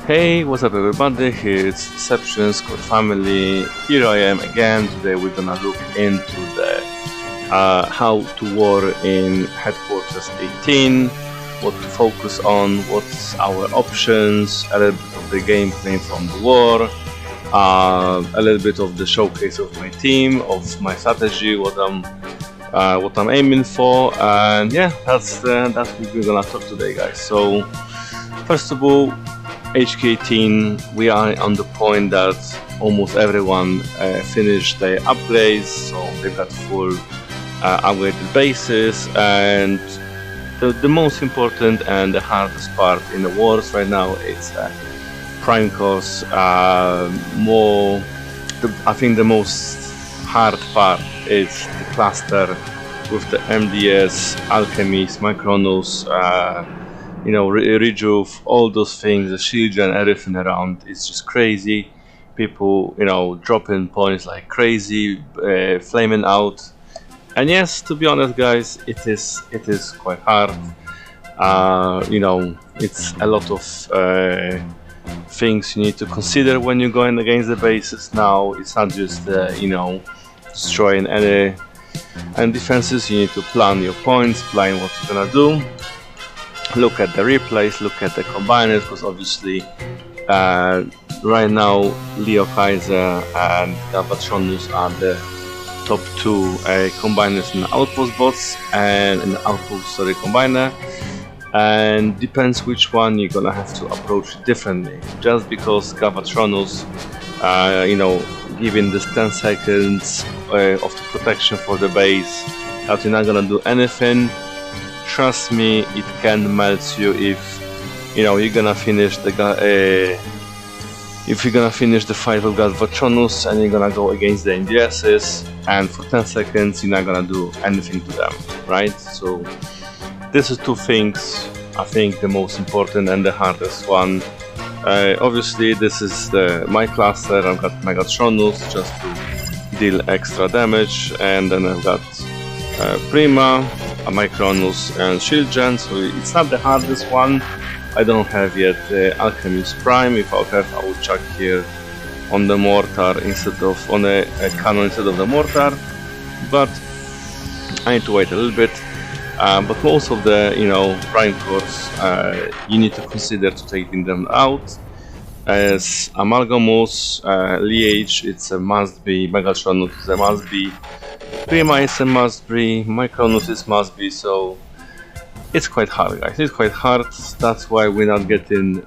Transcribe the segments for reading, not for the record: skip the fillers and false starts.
Hey, what's up everybody, here's Deception Squad Family. Here I am again. Today we're gonna look into the how to war in Headquarters 18, what to focus on, what's our options, a little bit of the gameplay from the war, a little bit of the showcase of my team, of my strategy, what I'm aiming for, and yeah, that's what we're gonna talk today, guys. So first of all, HQ18, we are on the point that almost everyone finished their upgrades, so they've got full upgraded bases, and the most important and the hardest part in the wars right now is prime course. I think the most hard part is the cluster with the MDS, Alchemist, Micronus, you know, Rejuve, all those things, the shield and everything around. It's just crazy. People, you know, dropping points like crazy, flaming out. And yes, to be honest, guys, it is quite hard. You know, it's a lot of things you need to consider when you're going against the bases. Now it's not just you know, destroying any defenses. You need to plan your points, plan what you're gonna do. Look at the replays, look at the combiners, because obviously right now Leo Kaiser and Galvatronus are the top two combiners in the outpost bots and in the outpost combiner, and depends which one you're gonna have to approach differently. Just because Galvatronus, you know, giving this 10 seconds of the protection for the base, that you're not gonna do anything. Trust me, it can melt you if you know you're gonna finish the fight with Galvatronus and you're gonna go against the NDSs, and for 10 seconds you're not gonna do anything to them, right? So this is two things I think the most important and the hardest one. Obviously this is my cluster. I've got Megatronus just to deal extra damage, and then I've got Prima, Micronus and Shield Gen, so it's not the hardest one. I don't have yet Alchemist Prime. If I have, I would chuck here on the mortar instead of on a cannon instead of the mortar, but I need to wait a little bit. But most of the, you know, prime cores you need to consider to taking them out. As Amalgamus, Liege, it's a must be, Megatronus is a must be, Prima is a must be, Micronus is must be, so it's quite hard, guys. It's quite hard. That's why we're not getting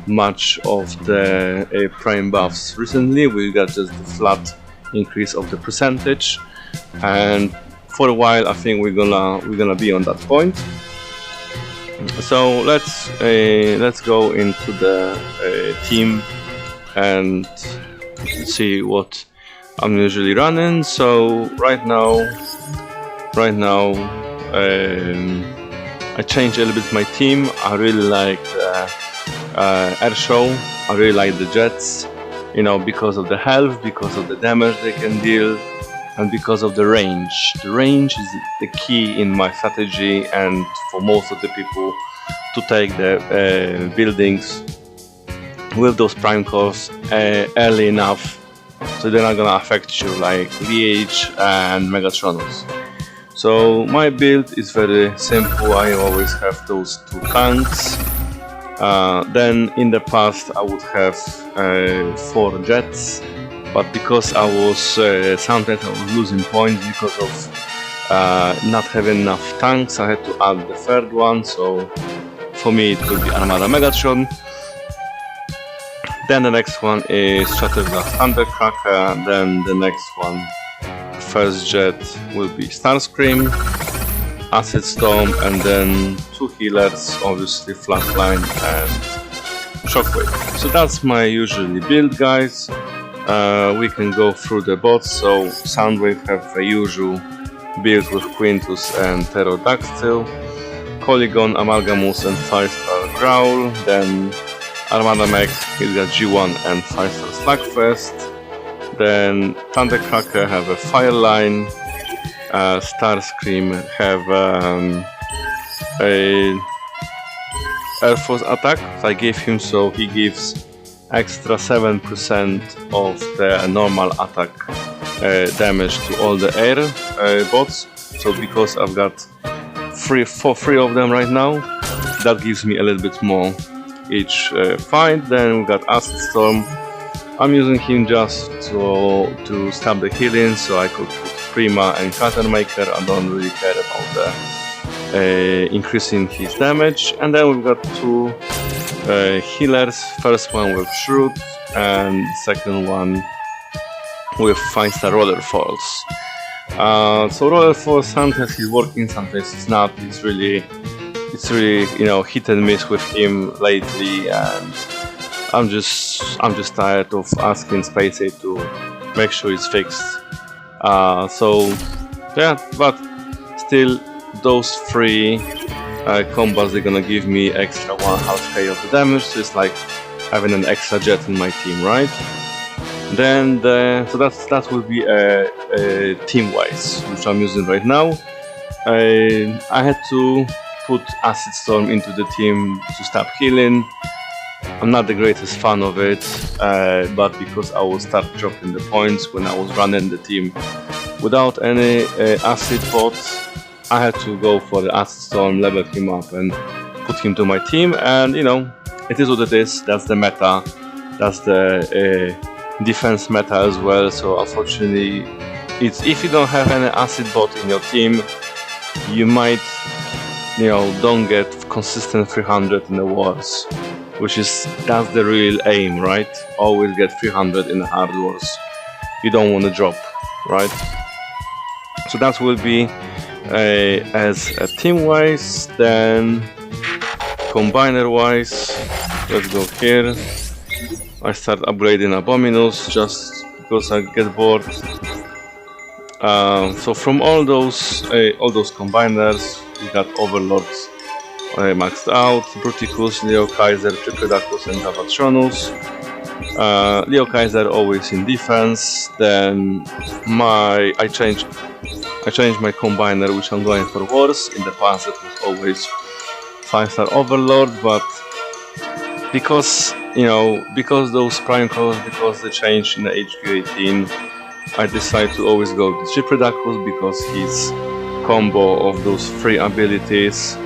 much of the prime buffs recently. We got just the flat increase of the percentage, and for a while I think we're gonna be on that point. So let's go into the team and see what I'm usually running. So right now I changed a little bit my team. I really like the air show. I really like the jets, you know, because of the health, because of the damage they can deal, and because of the range. The range is the key in my strategy, and for most of the people to take the buildings with those prime cores early enough, so they're not gonna affect you like Liege and Megatronus. So my build is very simple. I always have those two tanks. Then in the past I would have 4 jets, but because I was sometimes I was losing points because of not having enough tanks, I had to add the third one. So for me it would be Armada Megatron. Then the next one is Shatterblast Thundercracker. Then the next one, first jet will be Starscream, Acid Storm, and then 2 healers, obviously Flatline and Shockwave. So that's my usually build, guys. We can go through the bots. So Soundwave have the usual build with Quintus and Pterodactyl, Polygon, Amalgamus and 5-star Growl, then Armada Mech, he's got G1 and 5-star Slugfest, then Thundercracker have a Fireline, Starscream have a Air Force attack I gave him, so he gives extra 7% of the normal attack damage to all the air bots. So because I've got three of them right now, that gives me a little bit more each fight. Then we got Acid Storm. I'm using him just to stop the healing, so I could put Prima and Cuttermaker. I don't really care about the increasing his damage. And then we've got 2 healers. First one with Shroud and second one with 5-star Roller Falls. So Roller Falls, sometimes he's working, sometimes he's not. It's really hit and miss with him lately, and I'm just tired of asking Spacey to make sure it's fixed. So yeah, but still those 3 combos, they're gonna give me extra 1/2k of the damage. So it's like having an extra jet in my team, right? Then so that will be a team-wise, which I'm using right now. I had to put Acid Storm into the team to stop healing. I'm not the greatest fan of it, but because I will start dropping the points when I was running the team without any acid bots, I had to go for the Acid Storm, level him up and put him to my team. And it is what it is. That's the meta. That's the defense meta as well. So unfortunately, it's if you don't have any acid bot in your team, you might don't get consistent 300 in the wars, that's the real aim, right? Always get 300 in the hard wars. You don't want to drop, right? So that will be as a team wise. Then combiner wise, let's go here. I start upgrading Abominus just because I get bored. So from all those combiners, we got Overlords maxed out, Bruticus, Leo Kaiser, Tripredacus and Gavatronus. Leo Kaiser always in defense. Then I changed my combiner, which I'm going for wars. In the past it was always 5-star Overlord, but because those prime colors, because they changed in the HQ18, I decided to always go with Tripredacus because his combo of those 3 abilities,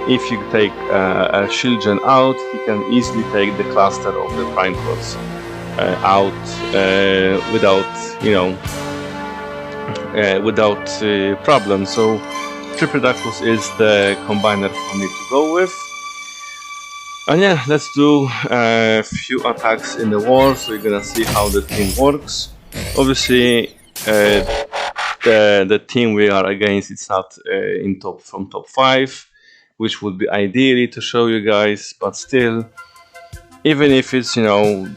if you take a shield gen out, he can easily take the cluster of the prime colors out without problem. So Tripredacus is the combiner for me to go with. And yeah, let's do a few attacks in the war, so you're gonna see how the team works. Obviously, the team we are against, it's not from top 5, which would be ideally to show you guys, but still, even if it's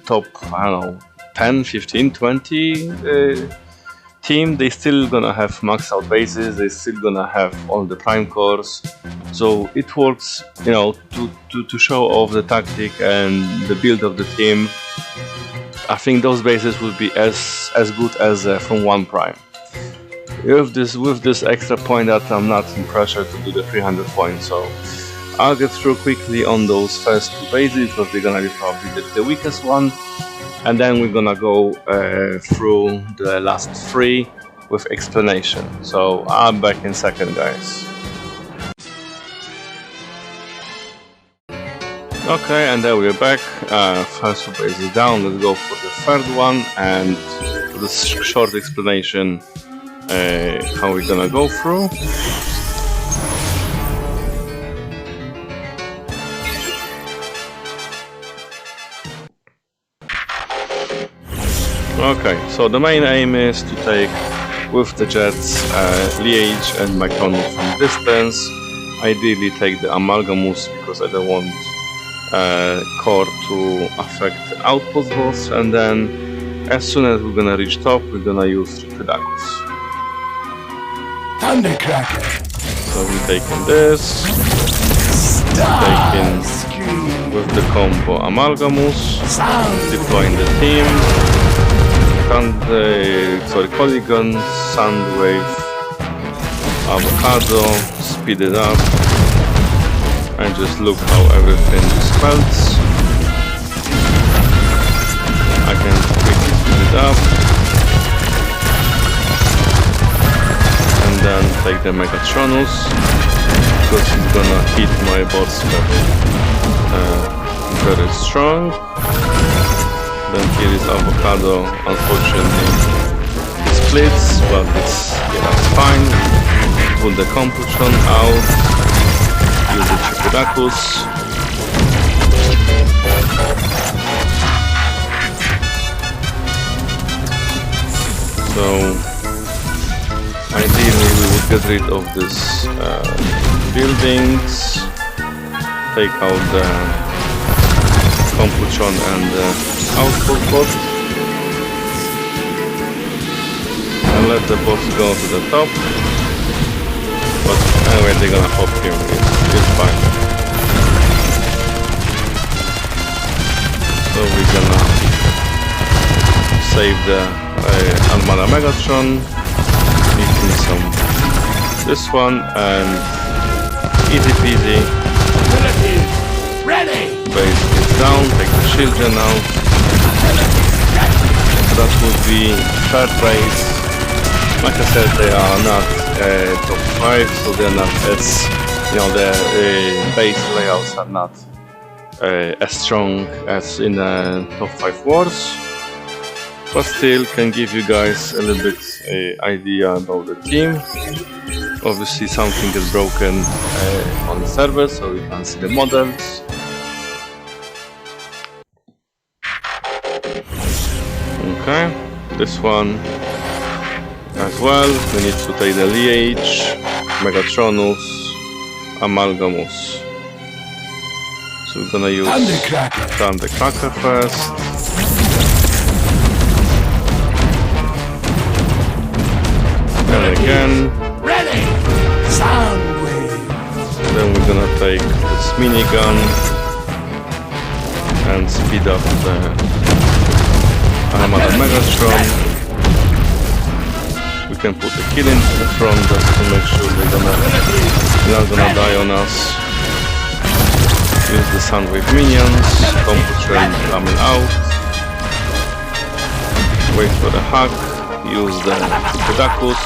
top, I don't know, 10, 15, 20 team, they still gonna have maxed out bases, they still gonna have all the prime cores. So it works, to show off the tactic and the build of the team. I think those bases will be as good as from 1 prime. With this extra point that I'm not in pressure to do the 300 points, so I'll get through quickly on those first 2 bases because they're gonna be probably the weakest one, and then we're gonna go through the last 3 with explanation. So I'm back in second, guys. Okay, and there we're back. First 2 bases down. Let's go for the third one and the short explanation how we're gonna go through. Okay, so the main aim is to take with the jets, Liege and Micronus from distance. Ideally take the Amalgamus because I don't want core to affect outpost boss, and then as soon as we're gonna reach top, we're gonna use Tripodacus. Thundercracker. So we're taking this, taking with the combo Amalgamus, deploying the team, Polygon, Soundwave, Avocado, speed it up, and just look how everything spells. I can quickly speed it up, and then take the Megatronus, because he's gonna hit my boss very strong. Then here is Avocado, unfortunately it splits, but that's fine. Put the Compulsion out, use the Tripodacus. So ideally we would get rid of these buildings, take out the Compulsion and the outpost bot, and let the boss go to the top. But anyway, they're gonna hop here, it's fine. So we're gonna save the Armada Megatron, making some this one, and easy peasy. Base is down, take the shield gen out. That would be third base. Like I said, they are not top 5, so they're not as, the base layouts are not as strong as in the top 5 wars, but still can give you guys a little bit idea about the team. Obviously something is broken on the server, so you can see the models. Okay, this one as well. We need to take the Liege, Megatronus, Amalgamus. So we're gonna use Thundercracker first. And again. Then we're gonna take this minigun and speed up the Armada Megatron. We can put the killing to the front just to make sure they're not gonna die on us. Use the Soundwave minions, Compulsion coming out. Wait for the hack, use the Tripodacus.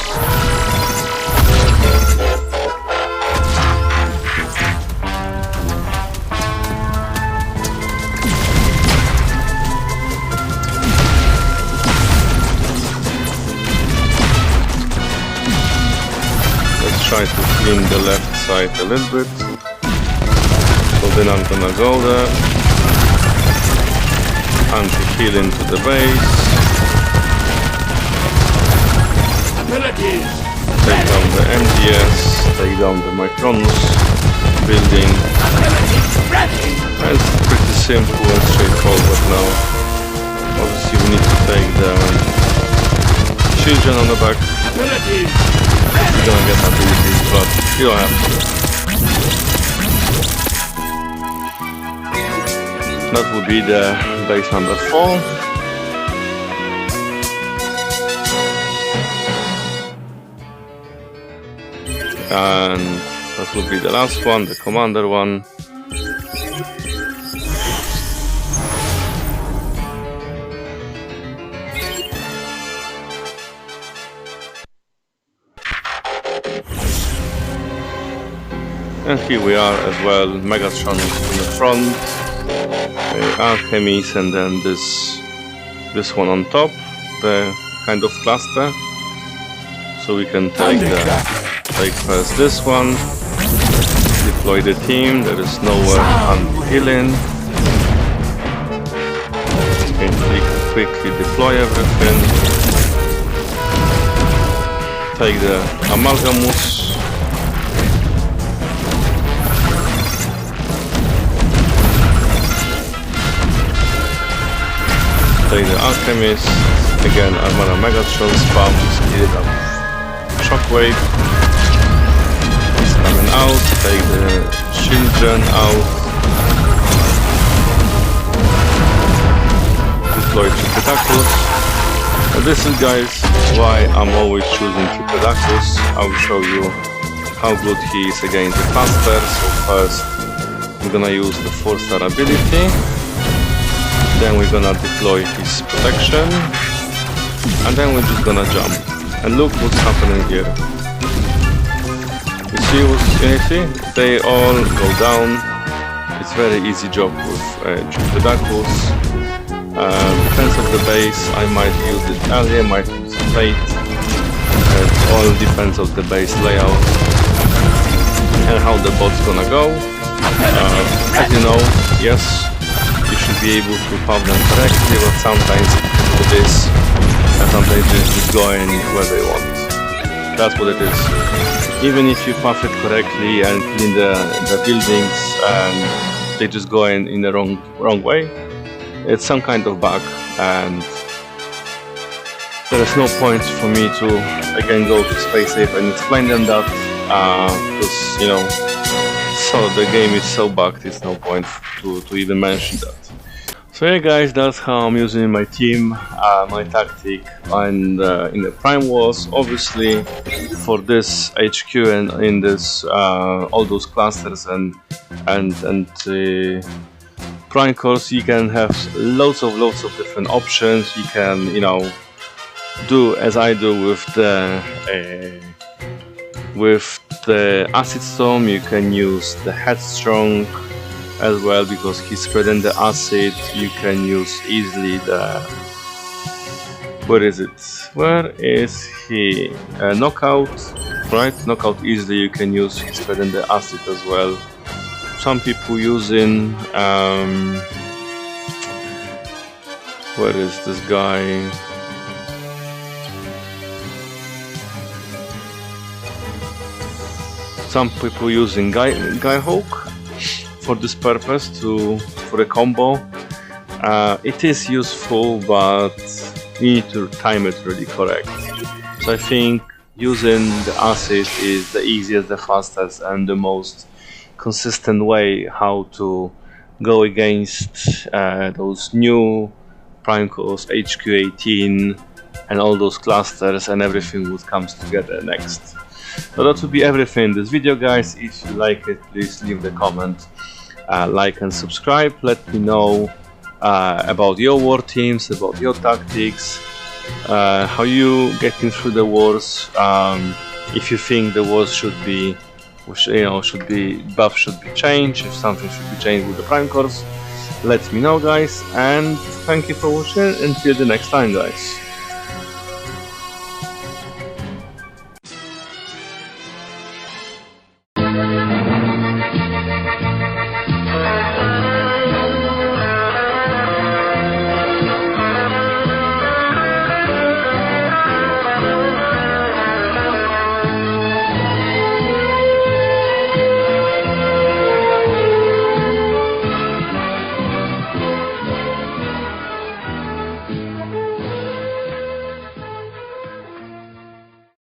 Try to clean the left side a little bit, so then I'm gonna go there, anti-heal into the base, take down the MDS, take down the Micronus building. It's pretty simple and straightforward now. Obviously we need to take the shield gen on the back. You're gonna get abilities, but you don't have to. That would be the base number 4. And that would be the last one, the commander one. And here we are as well, Megatron in the front, Alchemies, and then this one on top, the kind of cluster. So we can take first this one, deploy the team, there is nowhere unhealing. We can quickly deploy everything. take the Amalgamus. Take the Alchemist. Again, Armada Megatron spam, just kill it up. Shockwave. He's coming out. Take the Children out. Deploy Tripodactylus. This is, guys, why I'm always choosing Tripodactylus. I will show you how good he is against the cluster. So first we're gonna use the 4-star ability, then we're gonna deploy his protection, and then we're just gonna jump. And look what's happening here. You see, they all go down. It's very easy job with Tripodactylus. Defense of the base, I might use it earlier, might use it late. It all depends on the base layout and how the bot's gonna go. As you know, yes, you should be able to pump them correctly, but sometimes with this, sometimes they're just going where they want. That's what it is. Even if you puff it correctly and clean the buildings, and they just go in the wrong way, it's some kind of bug, and there is no point for me to again go to Space Safe and explain them that, because you know, so the game is so bugged, it's no point to even mention that. So yeah, guys, that's how I'm using my team, my tactic, and in the Prime Wars. Obviously, for this HQ and in this all those clusters and Prime Cores, you can have lots of different options. You can, you know, do as I do with the Acid Storm. You can use the Headstrong as well, because he's spreading the acid. You can use easily the, where is he? Knockout, right? Knockout easily. You can use he's spreading the acid as well. Some people using where is this guy? Some people using Guy Hawk for this purpose, for a combo. It is useful, but you need to time it really correct. So I think using the acid is the easiest, the fastest, and the most consistent way how to go against those new Prime Cores, HQ18, and all those clusters and everything what comes together next. So that would be everything in this video, guys. If you like it, please leave the comment, like and subscribe. Let me know about your war teams, about your tactics, how you getting through the wars. If you think the wars should be, buff should be changed, if something should be changed with the Prime Cores, let me know, guys. And thank you for watching. Until the next time, guys.